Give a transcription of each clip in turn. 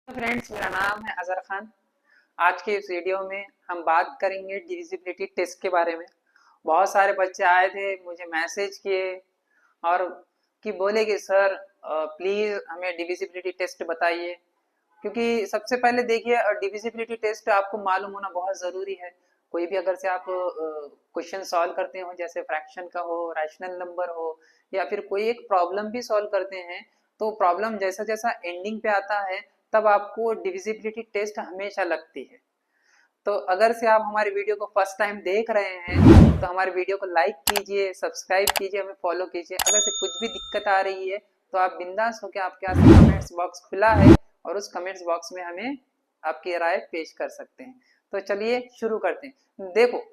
Friends, मेरा नाम है अजहर खान। आज के इस वीडियो में हम बात करेंगे डिविजिबिलिटी टेस्ट के बारे में। बहुत सारे बच्चे आए थे, मुझे मैसेज किए और बोले कि सर प्लीज़ हमें डिविजिबिलिटी टेस्ट बताइए। क्योंकि सबसे पहले देखिए, डिविजिबिलिटी टेस्ट आपको मालूम होना बहुत ज़रूरी है। कोई भी अगर से आप क्वेश्चन सॉल्व करते हो, जैसे फ्रैक्शन का हो, रैशनल नंबर हो, या फिर कोई एक प्रॉब्लम भी सॉल्व करते हैं, तो प्रॉब्लम जैसा जैसा एंडिंग पे आता है तब आपको डिविजिबिलिटी टेस्ट हमेशा लगती है। तो अगर से आप हमारे वीडियो को फर्स्ट टाइम देख रहे हैं तो हमारे वीडियो को लाइक कीजिए, सब्सक्राइब कीजिए, हमें फॉलो कीजिए। अगर से कुछ भी दिक्कत आ रही है तो आप बिंदास होकर, आपके पास कमेंट्स बॉक्स खुला है और उस कमेंट्स बॉक्स में हमें आपकी राय पेश कर सकते हैं। तो चलिए शुरू करते हैं। देखो,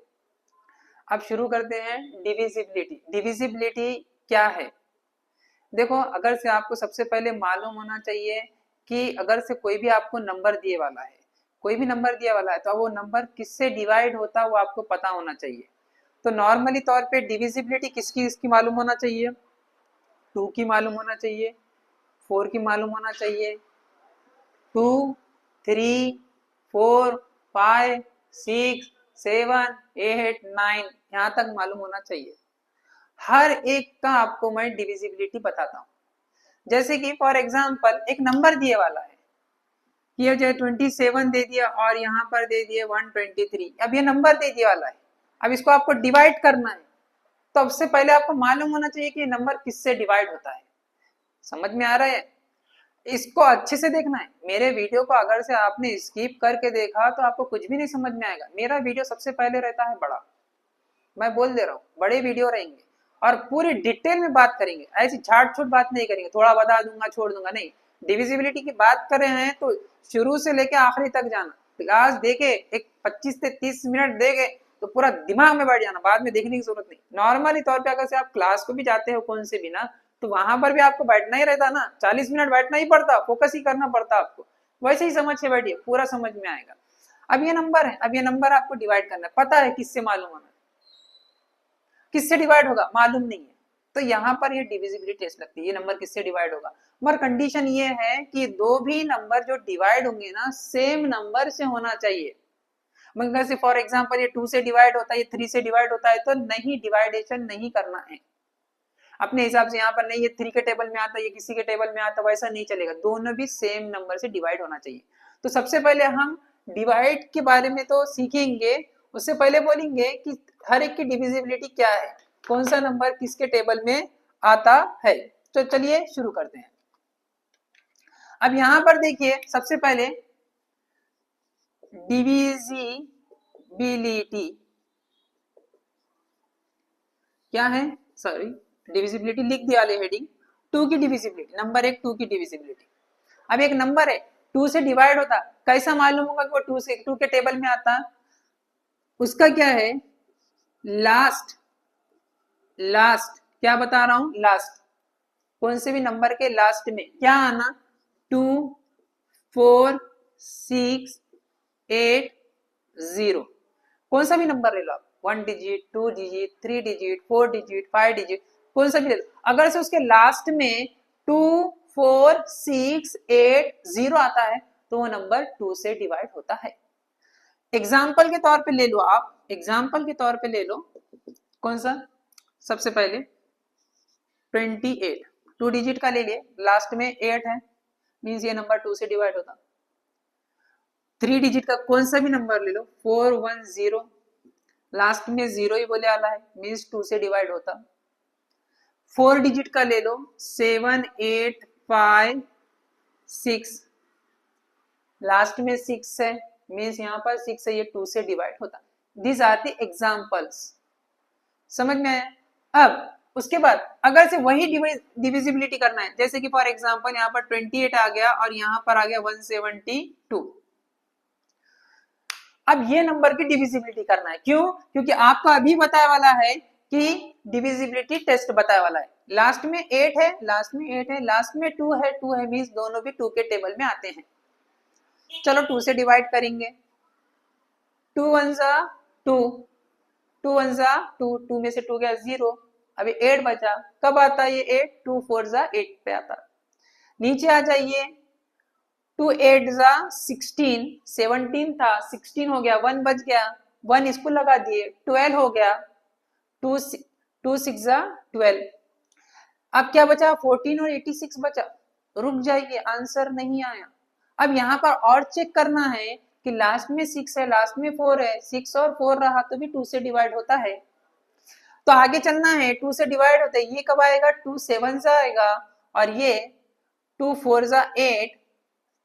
अब शुरू करते हैं डिविजिबिलिटी। डिविजिबिलिटी क्या है? देखो, अगर से आपको सबसे पहले मालूम होना चाहिए कि अगर से कोई भी आपको नंबर दिए वाला है, कोई भी नंबर दिया वाला है, तो वो नंबर किससे डिवाइड होता है वो आपको पता होना चाहिए। तो नॉर्मली तौर पे डिविजिबिलिटी किसकी इसकी मालूम होना चाहिए? 2 की मालूम होना चाहिए, 4 की मालूम होना चाहिए, 2, 3, 4, 5, 6, 7, 8, 9, यहाँ तक मालूम होना चाहिए। हर एक का आपको मैं डिविजिबिलिटी बताता हूँ। जैसे कि फॉर एग्जाम्पल एक नंबर दिए वाला है, ये जो 27 दे दिया और यहाँ पर दे दिए 123। अब ये नंबर दे दिया वाला है, अब इसको आपको डिवाइड करना है। तो सबसे पहले आपको मालूम होना चाहिए कि ये नंबर किससे डिवाइड होता है। समझ में आ रहा है? इसको अच्छे से देखना है। मेरे वीडियो को अगर से आपने स्किप करके देखा तो आपको कुछ भी नहीं समझ में आएगा। मेरा वीडियो सबसे पहले रहता है बड़ा, मैं बोल दे रहा हूँ, बड़े वीडियो रहेंगे और पूरी डिटेल में बात करेंगे। ऐसी झाट छूट बात नहीं करेंगे, थोड़ा बता दूंगा छोड़ दूंगा, नहीं। डिविजिबिलिटी की बात कर रहे हैं तो शुरू से लेके आखिरी तक जाना। क्लास देके एक 25 से 30 मिनट देके तो पूरा दिमाग में बैठ जाना, बाद में देखने की जरूरत नहीं। नॉर्मली तौर पे अगर से आप क्लास को भी जाते हो कौन से भी ना, तो वहां पर भी आपको बैठना ही रहता ना, 40 मिनट बैठना ही पड़ता, फोकस ही करना पड़ता आपको। वैसे ही समझ के बैठिए, पूरा समझ में आएगा। अब ये नंबर है, अब ये नंबर आपको डिवाइड करना है। पता है किससे मालूम होना, किससे डिवाइड होगा मालूम नहीं है, तो यहाँ पर ये डिविजिबिलिटी टेस्ट लगती है। ये नंबर किससे डिवाइड होगा, मगर कंडीशन ये है कि दो भी नंबर जो डिवाइड होंगे ना सेम नंबर से होना चाहिए। मगर से फॉर एग्जांपल ये 2 से डिवाइड होता है, ये 3 से डिवाइड होता है, तो नहीं, डिवाइडेशन नहीं करना है अपने हिसाब से। यहाँ पर नहीं, ये 3 के टेबल में आता है, ये किसी के टेबल में आता है, वैसा नहीं चलेगा। दोनों भी सेम नंबर से डिवाइड होना चाहिए। तो सबसे पहले हम डिवाइड के बारे में तो सीखेंगे, उससे पहले बोलेंगे कि हर एक की डिविजिबिलिटी क्या है, कौन सा नंबर किसके टेबल में आता है। तो चलिए शुरू करते हैं। अब यहाँ पर देखिए, सबसे पहले डिविजिबिलिटी क्या है, सॉरी, डिविजिबिलिटी लिख दिया वाले हेडिंग। 2 की डिविजिबिलिटी, नंबर 1 2 की डिविजिबिलिटी। अब एक नंबर है 2 से डिवाइड होता, कैसा मालूम होगा कि वो 2 के टेबल में आता? उसका क्या है, लास्ट, लास्ट क्या बता रहा हूं, लास्ट, कौन से भी नंबर के लास्ट में क्या आना, 2, 4, 6, 8, 0। कौन सा भी नंबर ले लो आप, 1 digit, 2 digit, 3 digit, 4 digit, 5 digit, कौन सा भी ले लो। अगर से उसके लास्ट में 2, 4, 6, 8, 0 आता है तो वो नंबर 2 से डिवाइड होता है। एग्जाम्पल के तौर पे ले लो आप, एग्जाम्पल के तौर पे ले लो, कौन सा, सबसे पहले 28, 2 डिजिट का ले लिए, लास्ट में 8 है, मीन्स ये नंबर 2 से डिवाइड होता। 3 डिजिट का कोई सा भी नंबर ले लो, 410, लास्ट में 0 ही बोले वाला है, मीन्स 2 से डिवाइड होता। 4 डिजिट का ले लो, 785, लास्ट में 6 है, मीन्स यहाँ पर 6 है, ये 2 से डिवाइड होता। These are the examples. समझ में आया? अब उसके बाद अगर से वही डिविजिबिलिटी करना है, जैसे कि फॉर एग्जांपल यहाँ पर 28 आ गया और यहाँ पर आ गया 172। अब ये नंबर की डिविजिबिलिटी करना है, क्यों? क्योंकि आपको अभी बताया वाला है कि डिविजिबिलिटी टेस्ट बताया वाला है। लास्ट में 8 है, लास्ट में 8 है, लास्ट में 2 है, 2 है, मीन्स दोनों भी 2 के टेबल में आते हैं। चलो 2 से डिवाइड करेंगे, 2 1 जा 2, 2 1 जा 2, 2 में से 2 गया 0, अभी 8 बचा। कब आता है ये 8? 2 4 जा 8 पे आता। नीचे आ जाइए, 2 8 जा 16, 17 था 16 हो गया, 1 बच गया, 1 इसको लगा दिए, 12 हो गया, 2 6 जा 12। अब क्या बचा, 14 और 86 बचा। रुक जाइए, आंसर नहीं आया। अब यहाँ पर और चेक करना है कि लास्ट में 6 है, लास्ट में 4 है, 6 और 4 रहा तो भी 2 से डिवाइड होता है, तो आगे चलना है, 2 से डिवाइड होता है, ये कब आएगा, 2 7 जा आएगा, और ये 2 4 जा 8,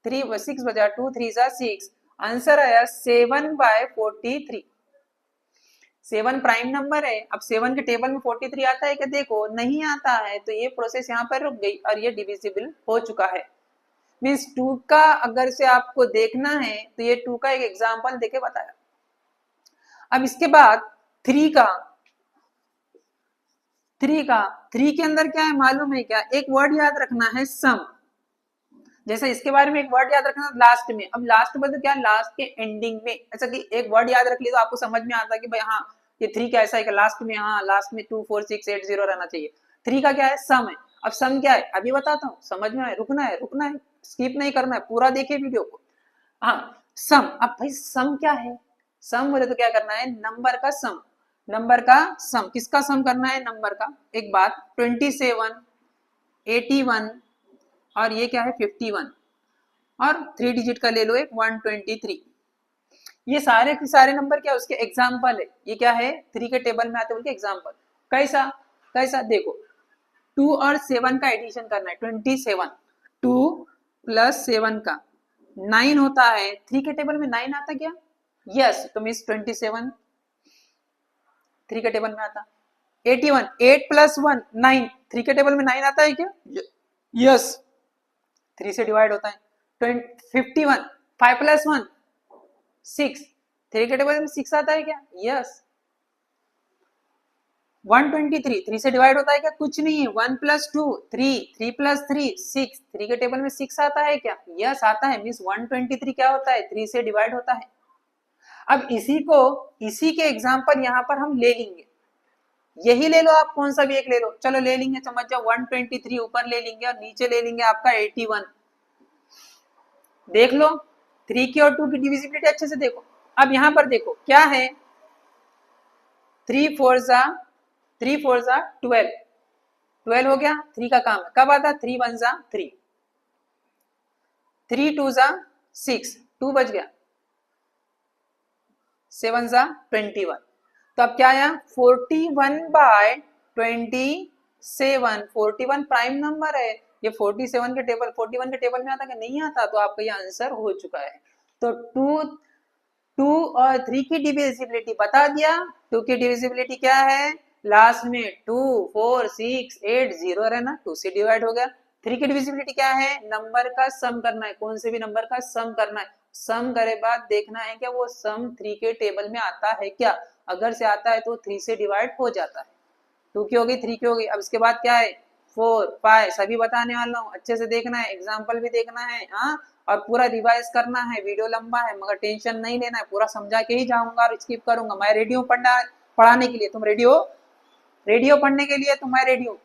3 6 बजा, 2 3 जा 6, आंसर आया 7/43। 7 प्राइम नंबर है। अब 7 के टेबल में 43 आता है क्या, देखो नहीं आता है, तो ये प्रोसेस यहाँ पर रुक गई और ये डिविजिबल हो चुका है। मीन्स 2 का अगर से आपको देखना है तो ये 2 का एक एग्जाम्पल देके बताया। अब इसके बाद 3 का 3 के अंदर क्या है मालूम है क्या, एक वर्ड याद रखना है सम। जैसे इसके बारे में एक वर्ड याद रखना लास्ट में। अब लास्ट मतलब क्या, लास्ट के एंडिंग में, ऐसा कि एक वर्ड याद रख लिया तो आपको समझ में आता है कि भाई हाँ ये 3 कैसा है, लास्ट में, हाँ लास्ट में 2 4 6 8 0 रहना चाहिए। 3 का क्या है, सम है। अब सम क्या है अभी बताता हूँ, समझ में आए, रुकना है, स्किप नहीं करना है, पूरा देखिए वीडियो को। हाँ सम। अब भाई सम क्या है, सम बोले तो क्या करना है, नंबर का सम। नंबर का सम, किसका सम करना है, नंबर का। एक बात, 27 81 और ये क्या है 51, और 3 डिजिट का ले लो एक 123। ये सारे के सारे नंबर क्या है, उसके एग्जाम्पल है। ये क्या है, 3 के टेबल में आते बोल के एग्जाम्पल। कैसा कैसा देखो, 2 और 7 का एडिशन करना है, 27, 2 प्लस 7 का 9 होता है। 3 के टेबल में 9 आता क्या, यस, तो मीन्स 27 3 के टेबल में आता। 81, 8 प्लस 1 9, 3 के टेबल में 9 आता है क्या, यस, 3 से डिवाइड होता है। 51, 5 प्लस 1 6, 3 के टेबल में 6 आता है क्या, यस। 123, 3 से डिवाइड होता है क्या, कुछ नहीं है। 1 प्लस 2 3, 3 प्लस 3 6, 3 के टेबल में 6 आता है क्या, यस आता है। मीन्स 123 क्या होता है, 3 से डिवाइड होता है। अब इसी के एग्जाम्पल यहाँ पर हम ले लेंगे, यही ले लो आप, कौन सा भी एक ले लो, चलो ले लेंगे, समझ जाओ। 123 ऊपर ले लेंगे और नीचे ले लेंगे आपका 81। देख लो 3 की और 2 की डिविजिबिलिटी अच्छे से देखो। अब यहां पर देखो क्या है, 3 4 जा 12, 12 हो गया, 3 का काम है, कब आता, 3 1 जा 3, 3 2 जा 6, 2 बच गया, 7 जा 21। तो अब क्या आया, 41/27। 41 प्राइम नंबर है, ये 41 के टेबल में आता कि नहीं आता, तो आपका ये आंसर हो चुका है। तो 2 और 3 की डिविजिबिलिटी बता दिया। 2 की डिविजिबिलिटी क्या है, लास्ट में 2 4 6 8 0 रहना, 2 से डिवाइड हो गया। 3 की डिविजिबिलिटी क्या है, नंबर का सम करना है, कौन से भी नंबर का सम करना है। सम करे बाद देखना है क्या वो सम 3 के टेबल में आता है क्या, अगर से आता है तो 3 से डिवाइड हो जाता है। 2 की होगी, 3 की होगी। अब इसके बाद क्या है, 4 5 सभी बताने वाला हूँ, अच्छे से देखना है, एग्जाम्पल भी देखना है, हाँ, और पूरा रिवाइज करना है। वीडियो लंबा है मगर टेंशन नहीं लेना है, पूरा समझा के ही जाऊंगा और स्किप करूंगा। मैं रेडी हूँ पढ़ाने के लिए, तुम रेडी हो, रेडी हो पढ़ने के लिए, तो मैं रेडी हूँ,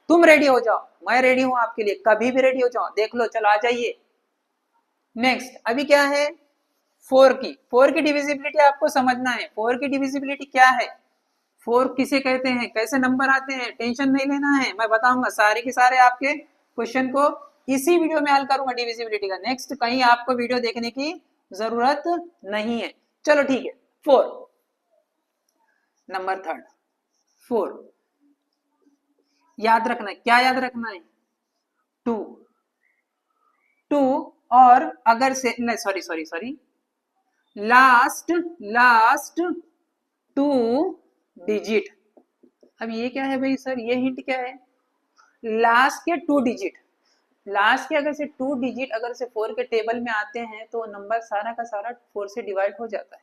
तुम रेडी हो जाओ, मैं रेडी हूँ आपके लिए, कभी भी रेडी हो जाओ। देख लो, चलो आ जाइए। नेक्स्ट अभी क्या है, 4 की डिविजिबिलिटी आपको समझना है। 4 की डिविजिबिलिटी क्या है, 4 किसे कहते हैं, कैसे नंबर आते हैं, टेंशन नहीं लेना है, मैं बताऊंगा सारे के सारे आपके क्वेश्चन को इसी वीडियो में हल करूंगा डिविजिबिलिटी का। नेक्स्ट कहीं आपको वीडियो देखने की जरूरत नहीं है। चलो ठीक है, 4 नंबर थर्ड, 4 याद रखना है, क्या याद रखना है, 2 और अगर से सॉरी लास्ट 2 डिजिट। अब ये क्या है भाई सर, ये हिंट क्या है, लास्ट के 2 डिजिट, लास्ट के अगर से 2 डिजिट अगर से 4 के टेबल में आते हैं तो नंबर सारा का सारा 4 से डिवाइड हो जाता है।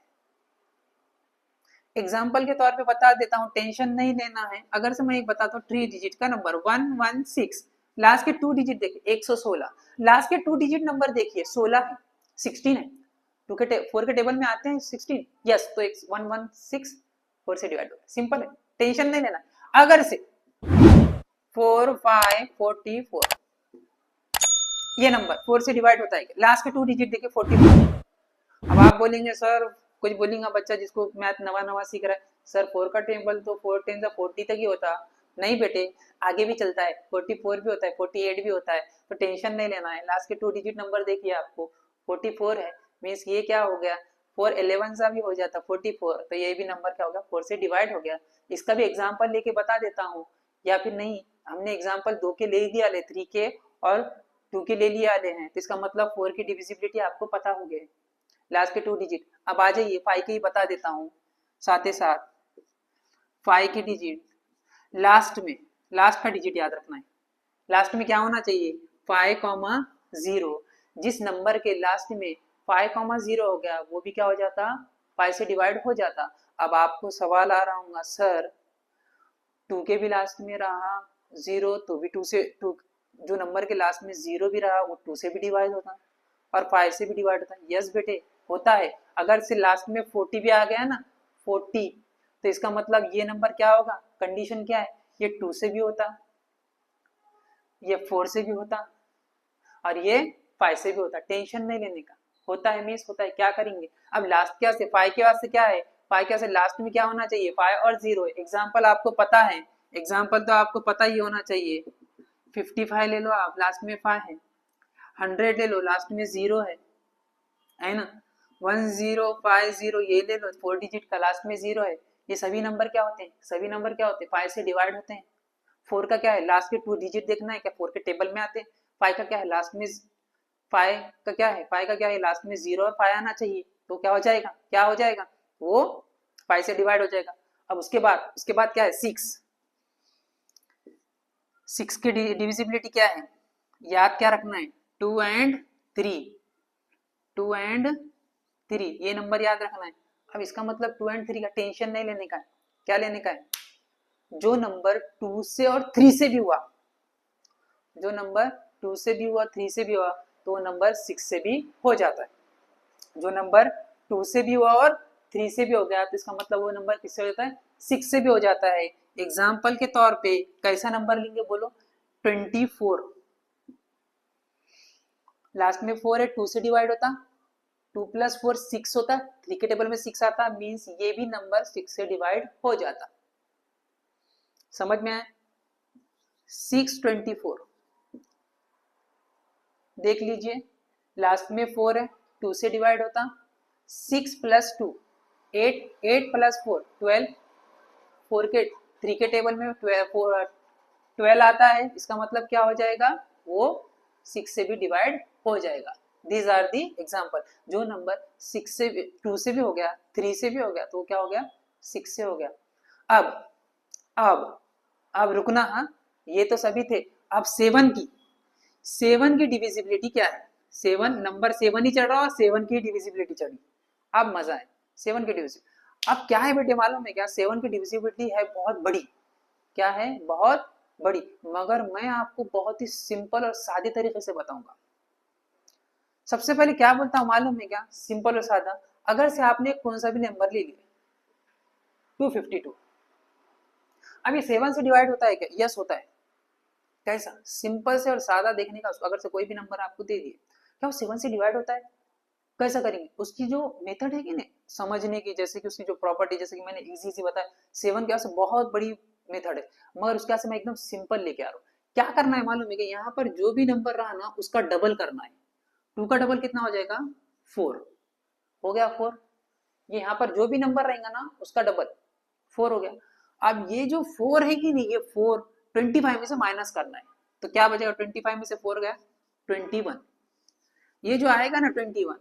एग्जाम्पल के तौर पे बता देता हूँ, टेंशन नहीं लेना है। अगर से मैं एक बताता हूँ 3 डिजिट का नंबर 116, लास्ट के 2 डिजिट देखिए 116, लास्ट के 2 डिजिट नंबर देखिए 16 है, 16 है, 4 के टेबल में आते हैं 16, यस, तो 116 4 से डिवाइड होगा, सिंपल है, टेंशन नहीं लेना। अगर से 4 5 44, ये नंबर 4 से डिवाइड होता है क्या? लास्ट के 2 डिजिट देखिए 44। अब आप बोलेंगे सर, कुछ बोलेंगे बच्चा जिसको मैथ नवा नवा सीख रहा है, सर 4 का टेबल तो 4 10 40 तक ही होता। नहीं बेटे, आगे भी चलता है, 44 भी होता है, 48 भी होता है, तो टेंशन नहीं लेना है। लास्ट के 2 डिजिट नंबर देखिए आपको 44 है, मीन्स ये क्या हो गया 4 11 सा भी हो जाता 44, तो ये भी नंबर क्या हो गया 4 से डिवाइड हो गया। इसका भी एग्जाम्पल लेके बता देता हूँ, या फिर नहीं, हमने एग्जाम्पल 2 के ले दिया, 3 के और 2 के ले लिए आले हैं, तो इसका मतलब 4 की डिविजिबिलिटी आपको पता हो गए, लास्ट के 2 डिजिट। अब आ जाइए 5 के ही बता देता हूँ साथ ही साथ। 5 की डिजिट लास्ट में, लास्ट का डिजिट याद रखना है, लास्ट में क्या होना चाहिए 5,0। जिस नंबर के लास्ट में 5,0 हो गया वो भी क्या हो जाता 5 से डिवाइड हो जाता। अब आपको सवाल आ रहा होगा सर 2 के भी लास्ट में रहा 0 तो भी 2 से 2, जो नंबर के लास्ट में 0 भी रहा वो 2 से भी डिवाइड होता और 5 से भी डिवाइड होता। यस बेटे होता है। अगर से लास्ट में 40 भी आ गया ना 40, तो इसका मतलब ये नंबर क्या होगा, कंडीशन क्या है, ये 2 से भी होता, ये 4 से भी होता और ये 5 से भी होता। टेंशन नहीं लेने का, होता है मीन्स होता है, क्या करेंगे। अब लास्ट क्या से 5 के वास्ते क्या है, 5 के वास्ते लास्ट में क्या होना चाहिए 5 और 0। एग्जाम्पल आपको पता है, एग्जाम्पल तो आपको पता ही होना चाहिए। 55 ले लो आप, लास्ट में 5 है। 100 ले लो, लास्ट में 0 है ना। 1050 ये ले लो, 4 डिजिट का लास्ट में 0 है। ये सभी नंबर क्या होते हैं, सभी नंबर क्या होते हैं 5 से डिवाइड होते हैं। 4 का क्या है लास्ट के 2 डिजिट देखना है क्या, 4 के टेबल में आते हैं। 5 का क्या है लास्ट में 5 का क्या है, 5 का क्या है लास्ट में 0 और 5 आना चाहिए, तो क्या हो जाएगा, क्या हो जाएगा वो 5 से डिवाइड हो जाएगा। अब उसके बाद क्या है 6 की डिविजिबिलिटी क्या है, याद क्या रखना है 2 एंड 3, 2 एंड 3 ये नंबर याद रखना है। अब इसका मतलब 2 एंड 3 का टेंशन नहीं लेने का है, क्या लेने का है, जो नंबर 2 से और 3 से भी हुआ, जो नंबर 2 से भी हुआ 3 से भी हुआ तो वो नंबर 6 से भी हो जाता है। जो नंबर 2 से भी हुआ और 3 से भी हो गया तो इसका मतलब वो नंबर किससे हो जाता है 6 से भी हो जाता है। एग्जाम्पल के तौर पे कैसा नंबर लेंगे बोलो 24, लास्ट में 4 है 2 से डिवाइड होता, 2 + 4 6 होता, 3 के टेबल में 6 आता, मीन्स ये भी नंबर 6 से डिवाइड हो जाता। समझ में आया 624 देख लीजिए, लास्ट में 4 है 2 से डिवाइड होता, 6 + 2 8, 8 + 4 12, 4 के 3 के टेबल में 12 आता है, इसका मतलब क्या हो जाएगा वो 6 से भी डिवाइड हो जाएगा। दीज आर दी एग्जाम्पल, जो नंबर 6 से 2 से भी हो गया 3 से भी हो गया तो क्या हो गया 6 से हो गया। अब अब रुकना, हाँ ये तो सभी थे। अब 7 की डिविजिबिलिटी क्या है, 7 नंबर 7 ही चढ़ रहा और 7 की डिविजिबिलिटी चढ़ी। अब मजा है 7 की डिविजिबिलिटी। अब क्या है बेटे मालूम है क्या, 7 की डिविजिबिलिटी है बहुत बड़ी, क्या है बहुत बड़ी, मगर मैं आपको बहुत ही सिंपल और सादे तरीके से बताऊंगा। सबसे पहले क्या बोलता हूं मालूम है क्या, सिंपल और सादा। अगर से आपने कौन सा भी नंबर ले लिया 252, अब ये 7 से डिवाइड होता है क्या, यस होता है। कैसा सिंपल से और सादा देखने का, अगर से कोई भी नंबर आपको दे दिए क्या वो 7 से डिवाइड होता है, कैसा करेंगे, उसकी जो मेथड है कि नहीं समझने की, जैसे कि उसकी जो प्रॉपर्टी, जैसे कि मैंने इजी बताया 7 के से बहुत बड़ी मेथड है, मगर उसके से मैं एकदम सिंपल लेके आ रहा हूँ। क्या करना है मालूम है कि यहाँ पर जो भी नंबर रहा ना उसका डबल करना है। 2 का डबल कितना हो जाएगा 4, हो गया 4। ये यहाँ पर जो भी नंबर रहेगा ना उसका डबल 4 हो गया। अब ये जो 4 है कि नहीं, ये 4 25 में से माइनस करना है, तो क्या बचेगा 25 में से 4 गया 21। ये जो आएगा ना 21,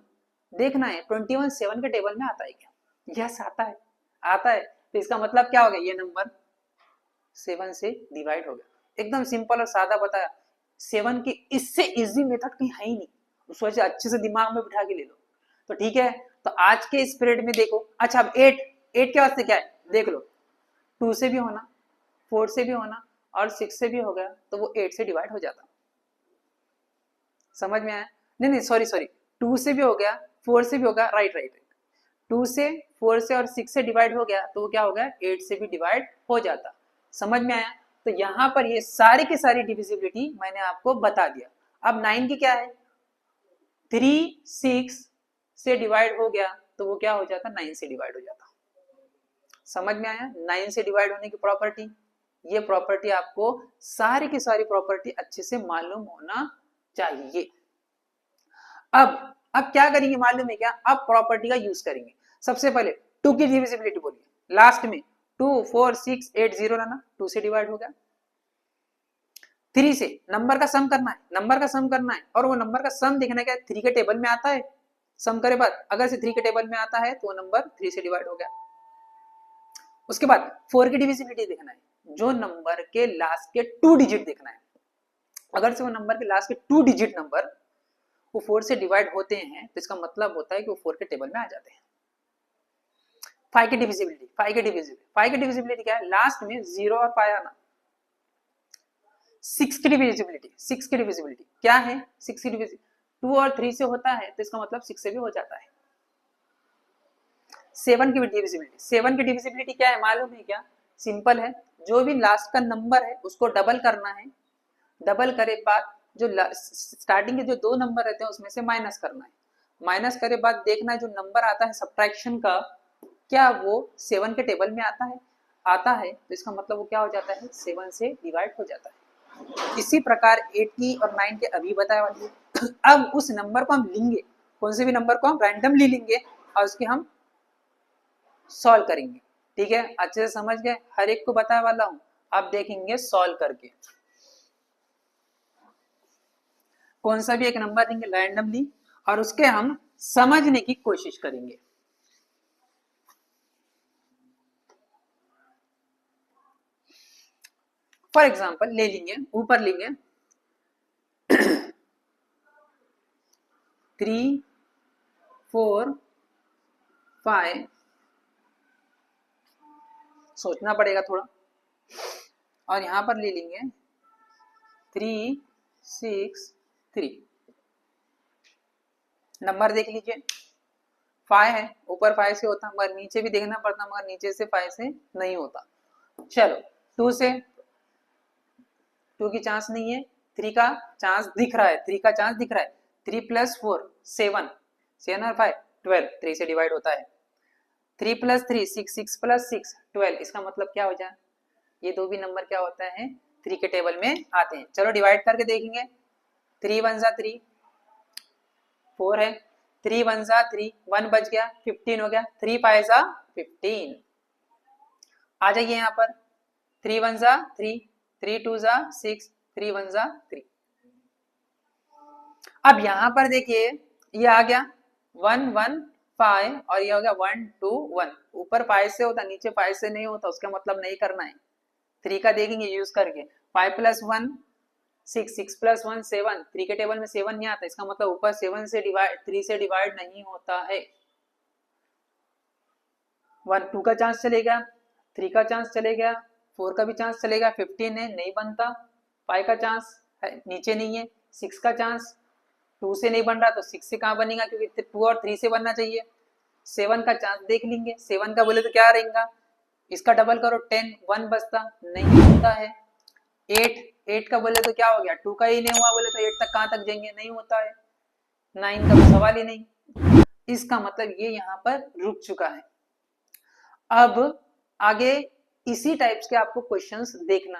देखना है 21 7 के टेबल में आता है क्या, यस आता है, आता है, तो इसका मतलब क्या हो गया ये नंबर 7 से डिवाइड हो गया। एकदम सिंपल और सादा बताया। 7 की इससे इजी मेथड कहीं है ही नहीं, उसको अच्छे से दिमाग में बिठा के ले लो। तो ठीक है, तो आज के इस पीरियड में देखो, अच्छा अब 8 के वास्ते क्या है देख लो, 2 से भी होना 4 से भी होना और 6 से भी हो गया तो वो 8 से डिवाइड हो जाता। समझ में आया, नहीं नहीं सॉरी 2 से भी हो गया 4 से भी हो गया, राइट 2 से 4 से और 6 से डिवाइड हो गया तो वो क्या हो गया 8 से भी डिवाइड हो जाता। समझ में आया, तो यहाँ पर ये सारी की सारी डिविजिबिलिटी मैंने आपको बता दिया। अब 9 की क्या है, 3 6 से डिवाइड हो गया तो वो क्या हो जाता, 9 से डिवाइड हो जाता। समझ में आया, 9 से डिवाइड होने की प्रॉपर्टी। ये प्रॉपर्टी आपको सारी की सारी प्रॉपर्टी अच्छे से मालूम होना चाहिए। अब क्या करेंगे मालूम है क्या, अब प्रॉपर्टी का यूज करेंगे। सबसे पहले 2 की डिविजिबिलिटी बोलिए, लास्ट में 2 4 6 8 0 रहना, 2 से डिवाइड हो गया। 3 से नंबर का सम करना है, नंबर का सम करना है, और वो नंबर का सम देखना क्या है, 3 के टेबल में आता है, सम करे बाद अगर से 3 के टेबल में आता है तो वो नंबर 3 से डिवाइड हो गया। उसके बाद 4 की डिविजिबिलिटी देखना है, जो नंबर के लास्ट के 2 डिजिट देखना है। अगर से वो नंबर के लास्ट के 2 डिजिट नंबर वो 4 से डिवाइड होते हैं तो इसका मतलब होता है कि वो 4 के टेबल में आ जाते हैं। 5 की डिविजिबिलिटी, 5 की डिविजिबिलिटी क्या है, लास्ट में 0 और 5 आना। 6 की डिविजिबिलिटी क्या है, 6 की डिविजिबिलिटी 2 और 3 से होता है तो इसका मतलब 6 से भी हो जाता है। 7 की डिविजिबिलिटी क्या है मालूम है क्या, सिंपल है, जो भी लास्ट का नंबर है उसको डबल करना है, डबल करे बाद जो स्टार्टिंग के जो 2 नंबर रहते हैं उसमें से माइनस करना है, माइनस करे बाद देखना है जो नंबर आता है सब्ट्रैक्शन का क्या वो 7 के टेबल में आता है तो इसका मतलब वो क्या हो जाता है, 7 से डिवाइड हो जाता है। इसी प्रकार 8 की और 9 के अभी बताया वाली। अब उस नंबर को हम लेंगे, कौन से भी नंबर को हम रैंडमली लेंगे और उसके हम सॉल्व करेंगे। ठीक है, अच्छे से समझ गए, हर एक को बताया वाला हूं, अब देखेंगे सॉल्व करके। कौन सा भी एक नंबर लेंगे रैंडमली और उसके हम समझने की कोशिश करेंगे। फॉर एग्जाम्पल ले लेंगे, ऊपर लेंगे 3 4 5, सोचना पड़ेगा थोड़ा, और यहां पर ले लेंगे 3 6 3। नंबर देख लीजिए 5 है, ऊपर 5 से होता मगर नीचे भी देखना पड़ता, मगर नीचे से 5 से नहीं होता। चलो 2 से, 2 की चांस नहीं है, 3 का चांस दिख रहा है, 3 का चांस दिख रहा है, 3 + 4 7, 7 और 5 12, 3 से डिवाइड होता है। 3 + 3 6, 6 + 6 12, इसका मतलब क्या हो जाए, ये दो भी नंबर क्या होता है 3 के टेबल में आते हैं। चलो डिवाइड करके देखेंगे, 3 1 जा 3, 4 है, 3 1 जा 3, 1 बच गया, 15 हो गया, 3 5 जा 15। आ जाइए यहाँ पर, 3 1 जा 3, 3 2 जा 6, 3 1 जा 3। अब यहाँ पर देखिए ये आ गया 1 1 5 और ये हो गया 1 2 1, ऊपर 5 से होता नीचे 5 से नहीं होता, उसका मतलब नहीं करना है। 3 का देखेंगे यूज करके, 5 + 1 6, 6 + 1 7, 3 के टेबल में 7 नहीं आता, इसका मतलब ऊपर 7 से डिवाइड 3 से डिवाइड नहीं होता है। 1 2 का चांस चलेगा, 3 का चांस चलेगा, 4 का भी चांस चलेगा, 15 है नहीं बनता, 5 का चांस है नीचे नहीं है, 6 का चांस 2 से नहीं बन रहा तो 6 से कहाँ बनेगा, क्योंकि 2 और 3 से बनना चाहिए। 7 का चांस देख लेंगे, 7 का बोले तो क्या रहेगा, इसका डबल करो 10, 1 बचता नहीं होता है। 8 का बोले तो क्या हो गया, 2 का ही नहीं हुआ बोले तो 8 तक कहाँ तक जाएंगे, नहीं होता है। 9 का तो सवाल ही नहीं, इसका मतलब ये यहाँ पर रुक चुका है। अब आगे इसी टाइप्स के आपको क्वेश्चंस देखना